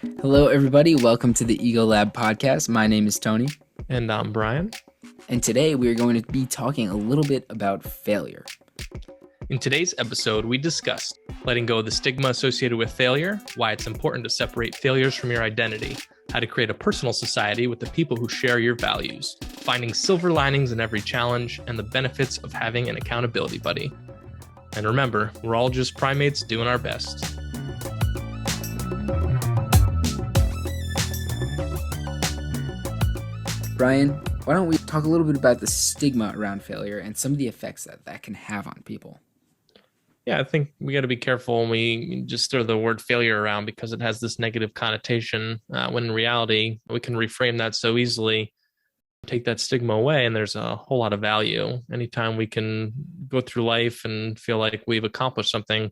Hello, everybody. Welcome to the Ego Lab podcast. My name is Tony. And I'm Brian. And today we are going to be talking a little bit about failure. In today's episode, we discussed letting go of the stigma associated with failure, why it's important to separate failures from your identity, how to create a personal society with the people who share your values, finding silver linings in every challenge, and the benefits of having an accountability buddy. And remember, we're all just primates doing our best. Brian, why don't we talk a little bit about the stigma around failure and some of the effects that can have on people? Yeah, I think we got to be careful when we just throw the word failure around because it has this negative connotation, when in reality, we can reframe that so easily, take that stigma away, and there's a whole lot of value. Anytime we can go through life and feel like we've accomplished something,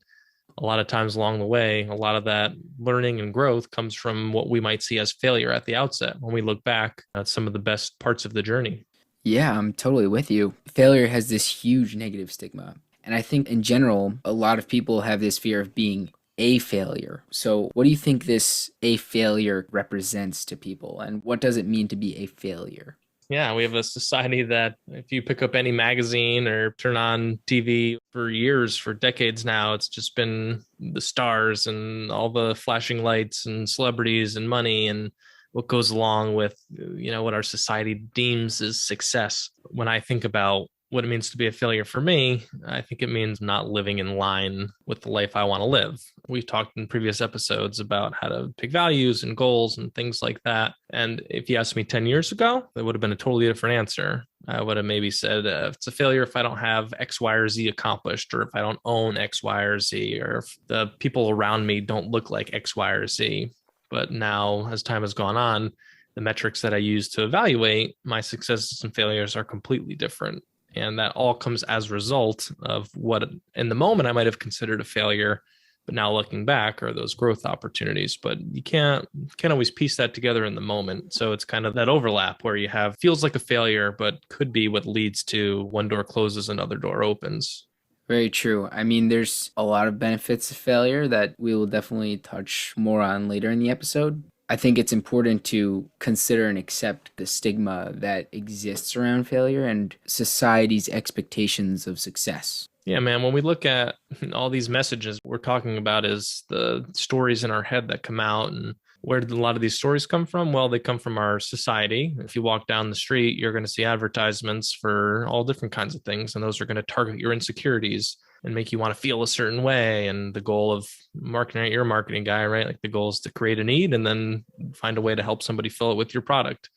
a lot of times along the way, a lot of that learning and growth comes from what we might see as failure at the outset. When we look back at some of the best parts of the journey. Yeah, I'm totally with you. Failure has this huge negative stigma. And I think in general, a lot of people have this fear of being a failure. So, what do you think this a failure represents to people? And what does it mean to be a failure? Yeah, we have a society that if you pick up any magazine or turn on TV for years, for decades now, it's just been the stars and all the flashing lights and celebrities and money and what goes along with, what our society deems as success. When I think about what it means to be a failure for me, I think it means not living in line with the life I want to live. We've talked in previous episodes about how to pick values and goals and things like that. And if you asked me 10 years ago, it would have been a totally different answer. I would have maybe said, it's a failure if I don't have X, Y, or Z accomplished, or if I don't own X, Y, or Z, or if the people around me don't look like X, Y, or Z. But now, as time has gone on, the metrics that I use to evaluate my successes and failures are completely different. And that all comes as a result of what in the moment I might have considered a failure, but now looking back are those growth opportunities. But you can't always piece that together in the moment. So it's kind of that overlap where you have feels like a failure, but could be what leads to one door closes, another door opens. Very true. I mean, there's a lot of benefits of failure that we will definitely touch more on later in the episode. I think it's important to consider and accept the stigma that exists around failure and society's expectations of success. Yeah, man, when we look at all these messages we're talking about is the stories in our head that come out. And where did a lot of these stories come from? Well, they come from our society. If you walk down the street, you're going to see advertisements for all different kinds of things, and those are going to target your insecurities and make you want to feel a certain way. And the goal of marketing, you're a marketing guy, right? Like the goal is to create a need and then find a way to help somebody fill it with your product.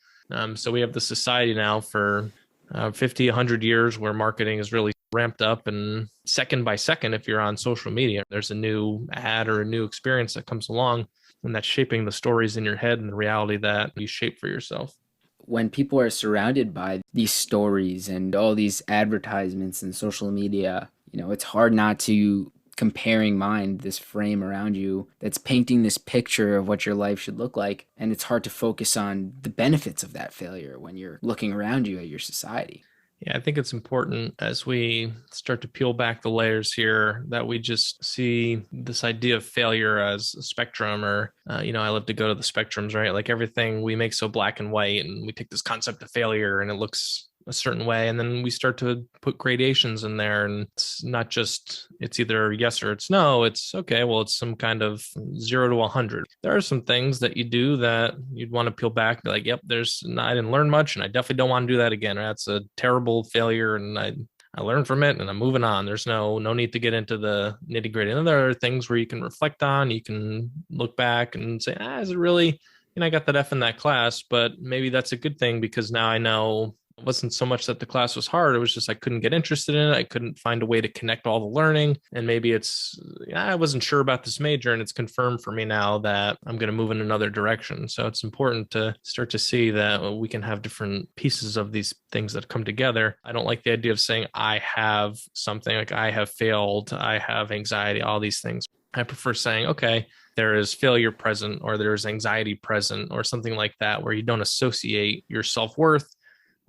So we have the society now for 50, 100 years where marketing is really ramped up, and second by second, if you're on social media, there's a new ad or a new experience that comes along, and that's shaping the stories in your head and the reality that you shape for yourself. When people are surrounded by these stories and all these advertisements and social media, it's hard not to comparing mind this frame around you that's painting this picture of what your life should look like. And it's hard to focus on the benefits of that failure when you're looking around you at your society. Yeah, I think it's important as we start to peel back the layers here that we just see this idea of failure as a spectrum, or, I love to go to the spectrums, right? Like everything we make so black and white, and we take this concept of failure and it looks a certain way. And then we start to put gradations in there. And it's not just, it's either yes or it's no. It's okay, well, it's some kind of 0 to 100. There are some things that you do that you'd want to peel back, be like, yep, I didn't learn much and I definitely don't want to do that again. That's a terrible failure. And I learned from it and I'm moving on. There's no need to get into the nitty gritty. And there are things where you can reflect on, you can look back and say, is it really, I got that F in that class, but maybe that's a good thing because now I know it wasn't so much that the class was hard. It was just I couldn't get interested in it. I couldn't find a way to connect all the learning. And maybe I wasn't sure about this major, and it's confirmed for me now that I'm going to move in another direction. So it's important to start to see that we can have different pieces of these things that come together. I don't like the idea of saying I have something, like I have failed, I have anxiety, all these things. I prefer saying, okay, there is failure present, or there's anxiety present, or something like that, where you don't associate your self-worth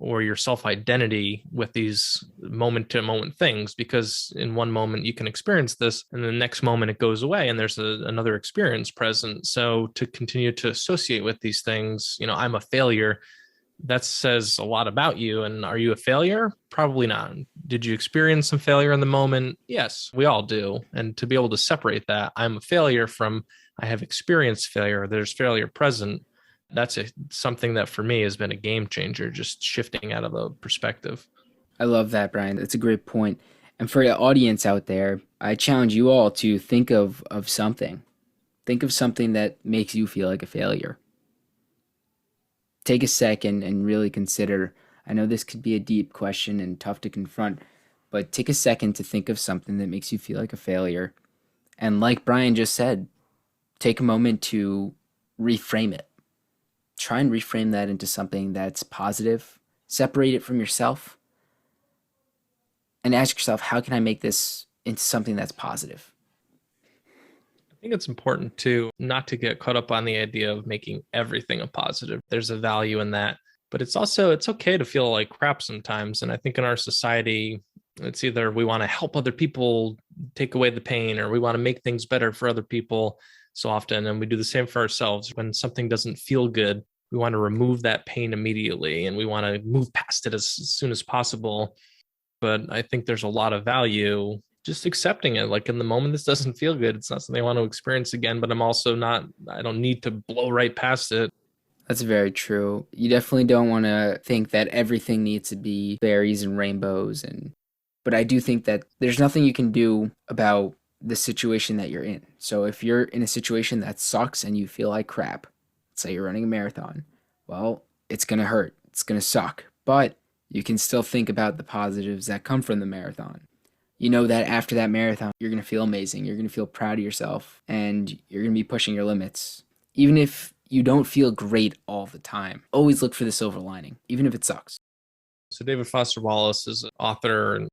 or your self identity with these moment to moment things, because in one moment you can experience this and the next moment it goes away and there's another experience present. So to continue to associate with these things, I'm a failure, that says a lot about you. And are you a failure? Probably not. Did you experience some failure in the moment? Yes, we all do. And to be able to separate that, I'm a failure, from I have experienced failure, there's failure present. That's something that for me has been a game changer, just shifting out of the perspective. I love that, Brian. That's a great point. And for the audience out there, I challenge you all to think of something. Think of something that makes you feel like a failure. Take a second and really consider. I know this could be a deep question and tough to confront, but take a second to think of something that makes you feel like a failure. And like Brian just said, take a moment to reframe it. Try and reframe that into something that's positive. Separate it from yourself and ask yourself, how can I make this into something that's positive? I think it's important to not to get caught up on the idea of making everything a positive. There's a value in that, but it's okay to feel like crap sometimes. And I think in our society, it's either we want to help other people take away the pain, or we want to make things better for other people so often. And we do the same for ourselves. When something doesn't feel good, we want to remove that pain immediately and we want to move past it as soon as possible. But I think there's a lot of value just accepting it. Like in the moment, this doesn't feel good. It's not something I want to experience again, but I don't need to blow right past it. That's very true. You definitely don't want to think that everything needs to be berries and rainbows, and but I do think that there's nothing you can do about the situation that you're in. So if you're in a situation that sucks and you feel like crap, say you're running a marathon, well, it's going to hurt. It's going to suck. But you can still think about the positives that come from the marathon. You know that after that marathon, you're going to feel amazing. You're going to feel proud of yourself and you're going to be pushing your limits. Even if you don't feel great all the time, always look for the silver lining, even if it sucks. So David Foster Wallace is an author and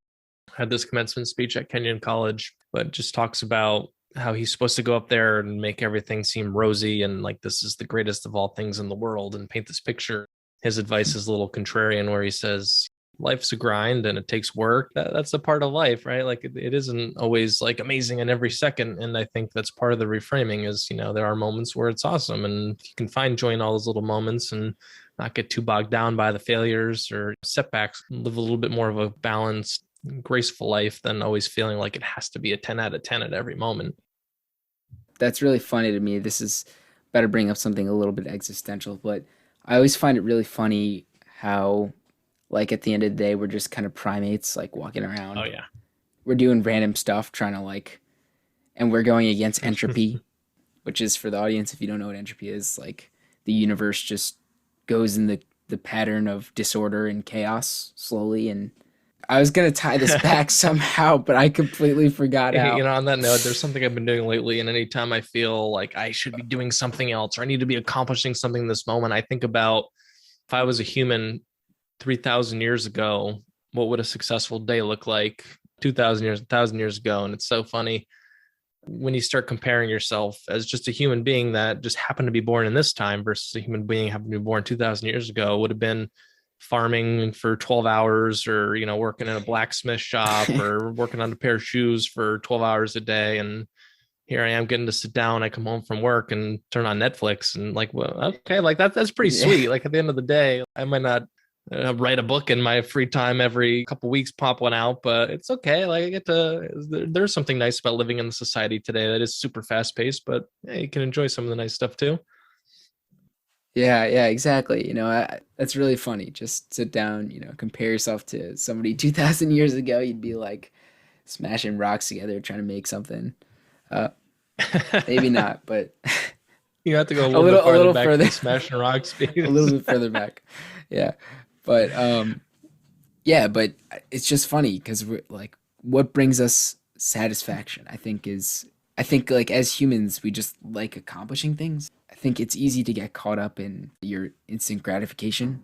had this commencement speech at Kenyon College, but just talks about how he's supposed to go up there and make everything seem rosy and like this is the greatest of all things in the world and paint this picture. His advice is a little contrarian, where he says life's a grind and it takes work. That's a part of life, right? Like it isn't always like amazing in every second. And I think that's part of the reframing is, there are moments where it's awesome and you can find joy in all those little moments and not get too bogged down by the failures or setbacks, live a little bit more of a balanced, graceful life than always feeling like it has to be a 10 out of 10 at every moment. That's really funny to me. This is better bring up something a little bit existential, but I always find it really funny how, like, at the end of the day, we're just kind of primates, like, walking Oh, around. yeah. We're doing random stuff, trying to, like, and we're going against entropy, which is, for the audience, if you don't know what entropy is, like, the universe just goes in the pattern of disorder and chaos slowly. And I was going to tie this back somehow, but I completely forgot how. On that note, there's something I've been doing lately. And anytime I feel like I should be doing something else or I need to be accomplishing something in this moment, I think about if I was a human 3,000 years ago, what would a successful day look like 2,000 years, 1,000 years ago? And it's so funny when you start comparing yourself as just a human being that just happened to be born in this time versus a human being happened to be born 2,000 years ago, would have been farming for 12 hours or, working in a blacksmith shop or working on a pair of shoes for 12 hours a day. And here I am getting to sit down. I come home from work and turn on Netflix and like, well, okay, like that's pretty Yeah. sweet. Like at the end of the day, I might not write a book in my free time every couple weeks, pop one out, but it's okay. Like I get to, there's something nice about living in the society today that is super fast paced, but yeah, you can enjoy some of the nice stuff too. Yeah, yeah, exactly. That's really funny. Just sit down, compare yourself to somebody 2,000 years ago. You'd be like smashing rocks together, trying to make something. Uh, Maybe not, but You have to go a a little bit little, a farther little back to further, the Smashing Rock a little space. bit further back. Yeah, but yeah, but it's just funny because we're like, what brings us satisfaction? I think like as humans, we just like accomplishing things. I think it's easy to get caught up in your instant gratification,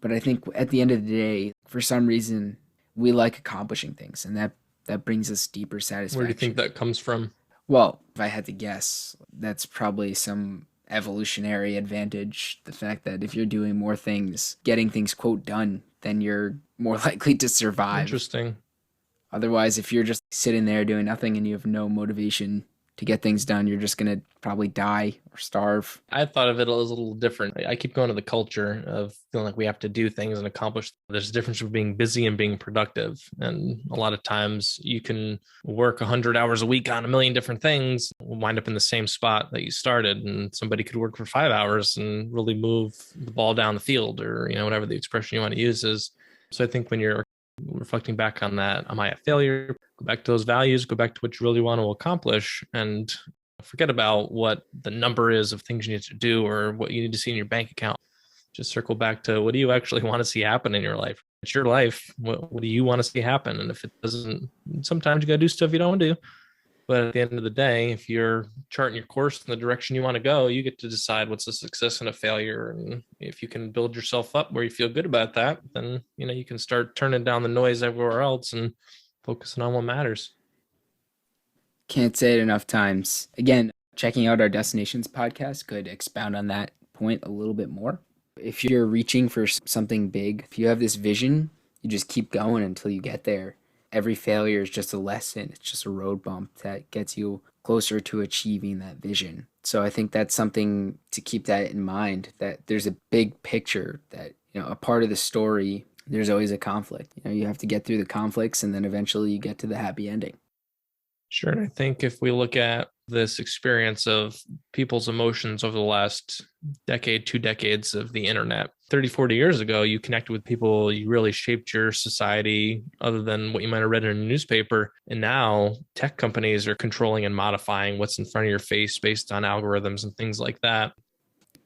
but I think at the end of the day, for some reason, we like accomplishing things, and that brings us deeper Where do you think satisfaction. that comes from? Well, if I had to guess, that's probably some evolutionary advantage. The fact that if you're doing more things, getting things quote done, then you're more likely to survive. Interesting. Otherwise, if you're just sitting there doing nothing and you have no motivation to get things done, you're just going to probably die or starve. I thought of it as a little different. I keep going to the culture of feeling like we have to do things and accomplish. There's a difference between being busy and being productive. And a lot of times you can work 100 hours a week on a million different things, wind up in the same spot that you started. And somebody could work for 5 hours and really move the ball down the field, or, whatever the expression you want to use is. So I think when you're reflecting back on that, am I a failure? Go back to those values, go back to what you really want to accomplish, and forget about what the number is of things you need to do or what you need to see in your bank account. Just circle back to, what do you actually want to see happen in your life? It's your life. What do you want to see happen? And if it doesn't, sometimes you got to do stuff you don't want to do. But at the end of the day, if you're charting your course in the direction you want to go, you get to decide what's a success and a failure. And if you can build yourself up where you feel good about that, then you can start turning down the noise everywhere else and focusing on what matters. Can't say it enough times. Again, checking out our Destinations podcast could expound on that point a little bit more. If you're reaching for something big, if you have this vision, you just keep going until you get there. Every failure is just a lesson. It's just a road bump that gets you closer to achieving that vision. So I think that's something to keep that in mind, that there's a big picture, that, a part of the story, there's always a conflict. You have to get through the conflicts and then eventually you get to the happy ending. Sure. And I think if we look at this experience of people's emotions over the last decade, 2 decades of the internet, 30, 40 years ago, you connected with people, you really shaped your society other than what you might have read in a newspaper. And now tech companies are controlling and modifying what's in front of your face based on algorithms and things like that.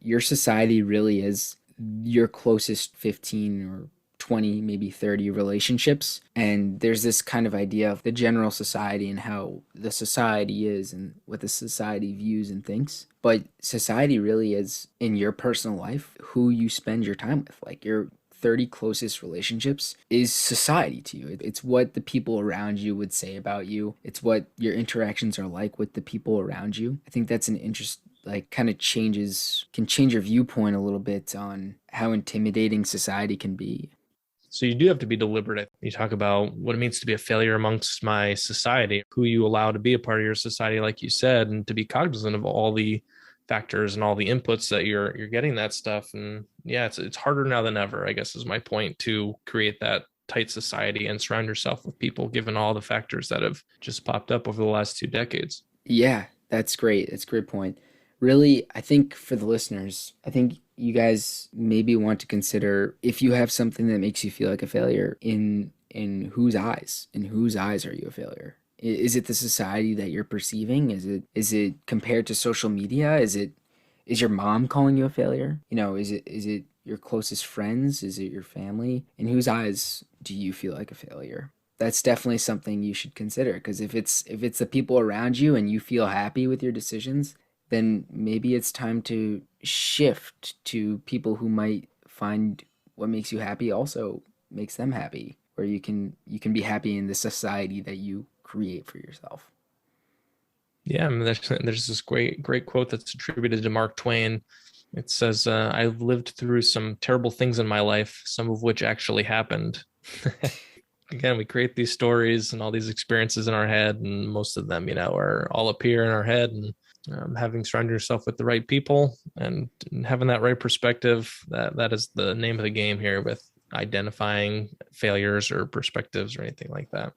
Your society really is your closest 15 or 20, maybe 30 relationships. And there's this kind of idea of the general society and how the society is and what the society views and thinks. But society really is, in your personal life, who you spend your time with. Like, your 30 closest relationships is society to you. It's what the people around you would say about you. It's what your interactions are like with the people around you. I think that's an interest, like, kind of can change your viewpoint a little bit on how intimidating society can be. So you do have to be deliberate. You talk about what it means to be a failure amongst my society, who you allow to be a part of your society, like you said, and to be cognizant of all the factors and all the inputs that you're getting that stuff. And yeah, it's harder now than ever, I guess, is my point, to create that tight society and surround yourself with people, given all the factors that have just popped up over the last 2 decades. Yeah, that's great. That's a great point. Really, I think for the listeners, I think you guys maybe want to consider, if you have something that makes you feel like a failure, in whose eyes? In whose eyes are you a failure? Is it the society that you're perceiving? Is it compared to social media? Is your mom calling you a failure? Is it your closest friends? Is it your family? In whose eyes do you feel like a failure? That's definitely something you should consider, because if it's the people around you and you feel happy with your decisions, then maybe it's time to shift to people who might find what makes you happy also makes them happy, where you can be happy in the society that you create for yourself. Yeah, I mean, there's this great quote that's attributed to Mark Twain. It says, "I've lived through some terrible things in my life, some of which actually happened." Again, we create these stories and all these experiences in our head, and most of them, are all up here in our head. And having surrounded yourself with the right people and having that right perspective, that is the name of the game here with identifying failures or perspectives or anything like that.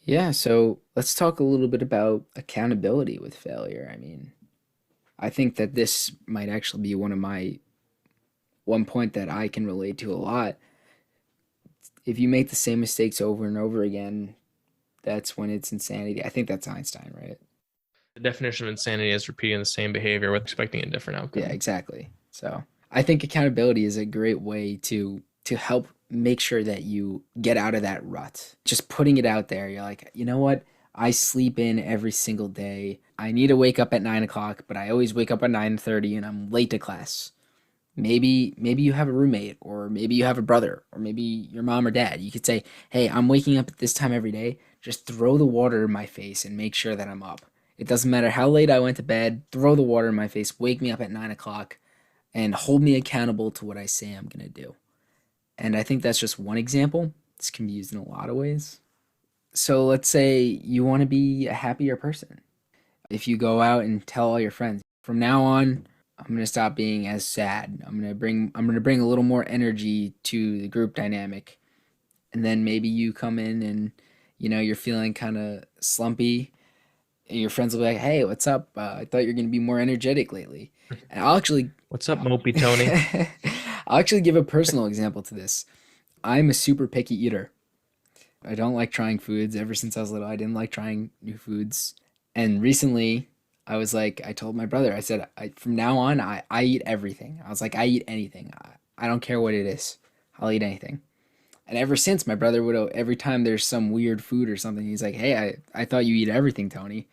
Yeah, so let's talk a little bit about accountability with failure. I mean, I think that this might actually be one point that I can relate to a lot. If you make the same mistakes over and over again, that's when it's insanity. I think that's Einstein, right? The definition of insanity is repeating the same behavior with expecting a different Yeah, outcome. exactly. So I think accountability is a great way to help make sure that you get out of that rut. Just putting it out there. You're like, you know what? I sleep in every single day. I need to wake up at 9 o'clock, but I always wake up at 9:30 and I'm late to class. Maybe you have a roommate, or maybe you have a brother, or maybe your mom or dad. You could say, "Hey, I'm waking up at this time every day. Just throw the water in my face and make sure that I'm up. It doesn't matter how late I went to bed. Throw the water in my face. Wake me up at 9 o'clock, and hold me accountable to what I say I'm gonna do." And I think that's just one example. This can be used in a lot of ways. So let's say you want to be a happier person. If you go out and tell all your friends, from now on, I'm going to stop being as sad. I'm going to bring a little more energy to the group dynamic. And then maybe you come in and you're feeling kind of slumpy, and your friends will be like, "Hey, what's up? I thought you're going to be more energetic lately." And I'll actually What's up, Mopey Tony? I'll actually give a personal example to this. I'm a super picky eater. I don't like trying foods. Ever since I was little, I didn't like trying new foods. And recently, I was like, I told my brother, I said, from now on, I eat everything. I was like, I eat anything. I don't care what it is. I'll eat anything. And ever since, my brother would, every time there's some weird food or something, he's like, hey, I thought you eat everything, Tony.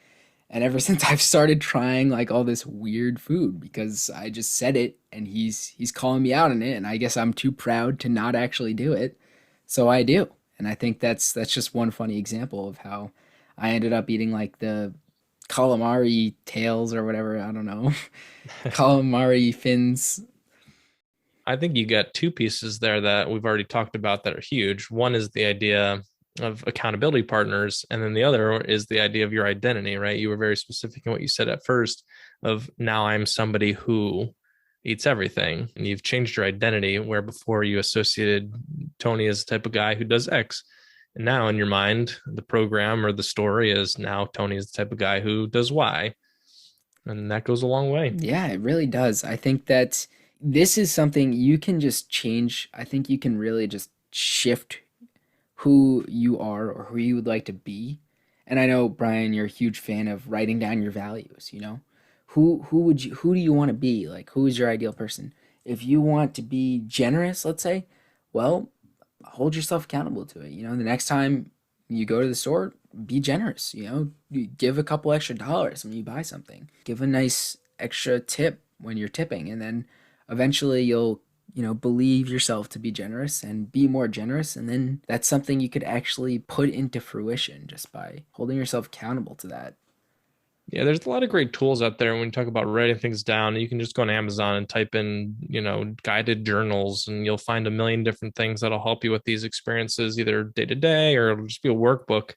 And ever since I've started trying like all this weird food because I just said it and he's calling me out on it, and I guess I'm too proud to not actually do it. So I do. And I think that's just one funny example of how I ended up eating like the calamari tails or whatever, I don't know. Calamari fins. I think you got two pieces there that we've already talked about that are huge. One is the idea of accountability partners, and then the other is the idea of your identity, right? You were very specific in what you said at first of now I'm somebody who eats everything, and you've changed your identity where before you associated Tony as the type of guy who does X. And now in your mind, the program or the story is now Tony is the type of guy who does Y. And that goes a long way. Yeah, it really does. I think that this is something you can just change. I think you can really just shift who you are or who you would like to be. And I know, Brian, you're a huge fan of writing down your values, you know? Who do you want to be? Like who is your ideal person? If you want to be generous, let's say, well, hold yourself accountable to it. The next time you go to the store, be generous, you give a couple extra dollars when you buy something. Give a nice extra tip when you're tipping, and then eventually you'll believe yourself to be generous and be more generous. And then that's something you could actually put into fruition just by holding yourself accountable to that. Yeah, there's a lot of great tools out there when you talk about writing things down. You can just go on Amazon and type in, guided journals, and you'll find a million different things that'll help you with these experiences, either day to day or it'll just be a workbook.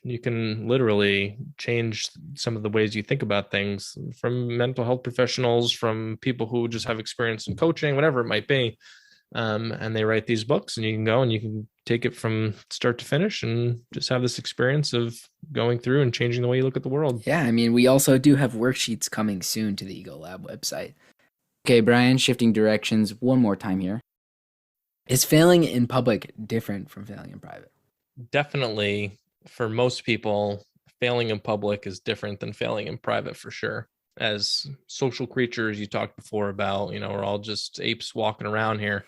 You can literally change some of the ways you think about things from mental health professionals, from people who just have experience in coaching, whatever it might be. And they write these books, and you can go and you can take it from start to finish and just have this experience of going through and changing the way you look at the world. Yeah, I mean, we also do have worksheets coming soon to the Ego Lab website. Okay, Brian, shifting directions one more time here. Is failing in public different from failing in private? Definitely, for most people, failing in public is different than failing in private for sure. As social creatures, you talked before about, we're all just apes walking around here.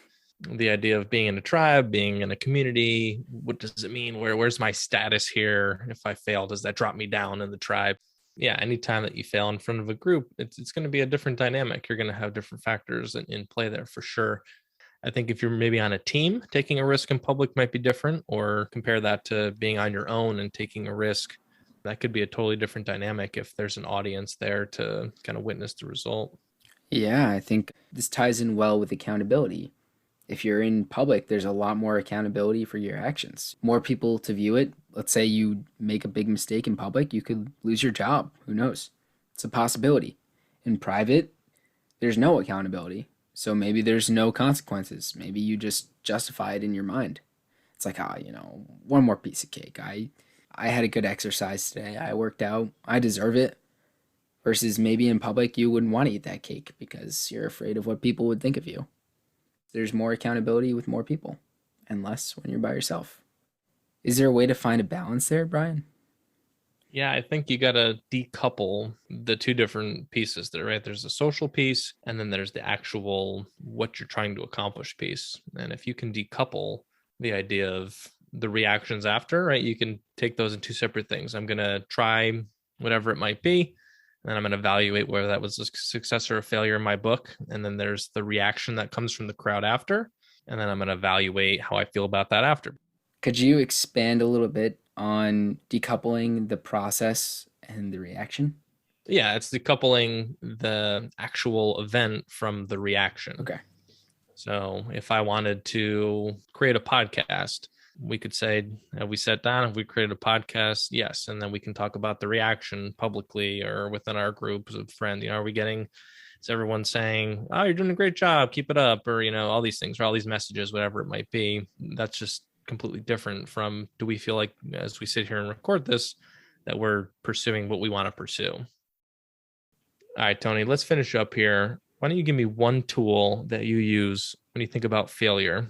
The idea of being in a tribe, being in a community, what does it mean? Where's my status here? If I fail, does that drop me down in the tribe? Yeah, anytime that you fail in front of a group, it's going to be a different dynamic. You're going to have different factors in play there for sure. I think if you're maybe on a team, taking a risk in public might be different, or compare that to being on your own and taking a risk. That could be a totally different dynamic if there's an audience there to kind of witness the result. Yeah, I think this ties in well with accountability. If you're in public, there's a lot more accountability for your actions. More people to view it. Let's say you make a big mistake in public, you could lose your job. Who knows? It's a possibility. In private, there's no accountability. So maybe there's no consequences. Maybe you just justify it in your mind. It's like, one more piece of cake. I had a good exercise today. I worked out. I deserve it. Versus maybe in public, you wouldn't want to eat that cake because you're afraid of what people would think of you. There's more accountability with more people and less when you're by yourself. Is there a way to find a balance there, Brian? Yeah, I think you got to decouple the two different pieces there, right? There's a social piece, and then there's the actual what you're trying to accomplish piece. And if you can decouple the idea of the reactions after, right, you can take those in two separate things. I'm going to try whatever it might be, and then I'm going to evaluate whether that was a success or a failure in my book. And then there's the reaction that comes from the crowd after, and then I'm going to evaluate how I feel about that after. Could you expand a little bit on decoupling the process and the reaction? Yeah, it's decoupling the actual event from the reaction. Okay. So if I wanted to create a podcast, we could say, have we sat down? Have we created a podcast? Yes. And then we can talk about the reaction publicly or within our groups of friends. Are we getting, is everyone saying, oh, you're doing a great job, keep it up, or, all these things, or all these messages, whatever it might be. That's just completely different from, do we feel like as we sit here and record this, that we're pursuing what we want to pursue? All right, Tony, let's finish up here. Why don't you give me one tool that you use when you think about failure?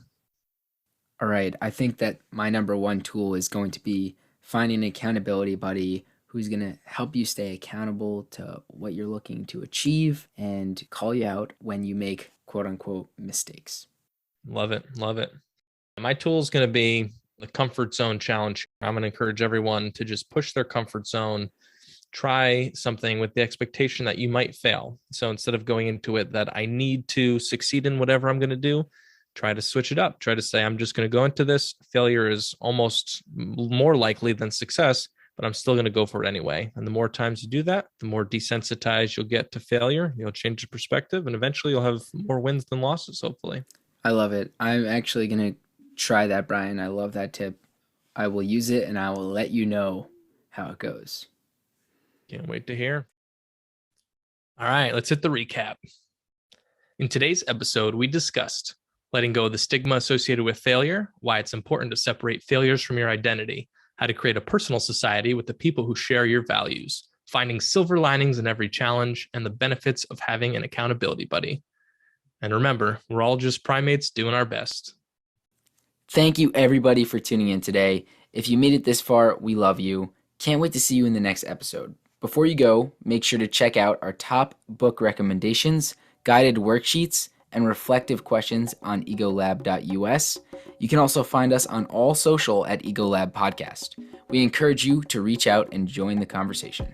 All right. I think that my number one tool is going to be finding an accountability buddy who's going to help you stay accountable to what you're looking to achieve and call you out when you make quote unquote mistakes. Love it. Love it. My tool is going to be the comfort zone challenge. I'm going to encourage everyone to just push their comfort zone, try something with the expectation that you might fail. So instead of going into it that I need to succeed in whatever I'm going to do, try to switch it up. Try to say, I'm just going to go into this. Failure is almost more likely than success, but I'm still going to go for it anyway. And the more times you do that, the more desensitized you'll get to failure. You'll change your perspective, and eventually you'll have more wins than losses, hopefully. I love it. I'm actually going to try that, Brian. I love that tip. I will use it and I will let you know how it goes. Can't wait to hear. All right, let's hit the recap. In today's episode, we discussed letting go of the stigma associated with failure, why it's important to separate failures from your identity, how to create a personal society with the people who share your values, finding silver linings in every challenge, and the benefits of having an accountability buddy. And remember, we're all just primates doing our best. Thank you, everybody, for tuning in today. If you made it this far, we love you. Can't wait to see you in the next episode. Before you go, make sure to check out our top book recommendations, guided worksheets, and reflective questions on egolab.us. You can also find us on all social at Egolab Podcast. We encourage you to reach out and join the conversation.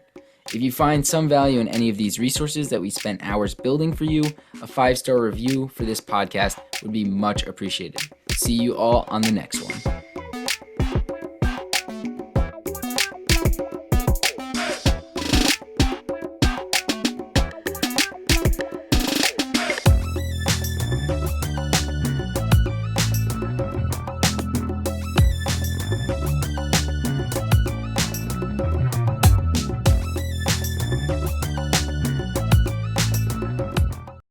If you find some value in any of these resources that we spent hours building for you, a 5-star review for this podcast would be much appreciated. See you all on the next one.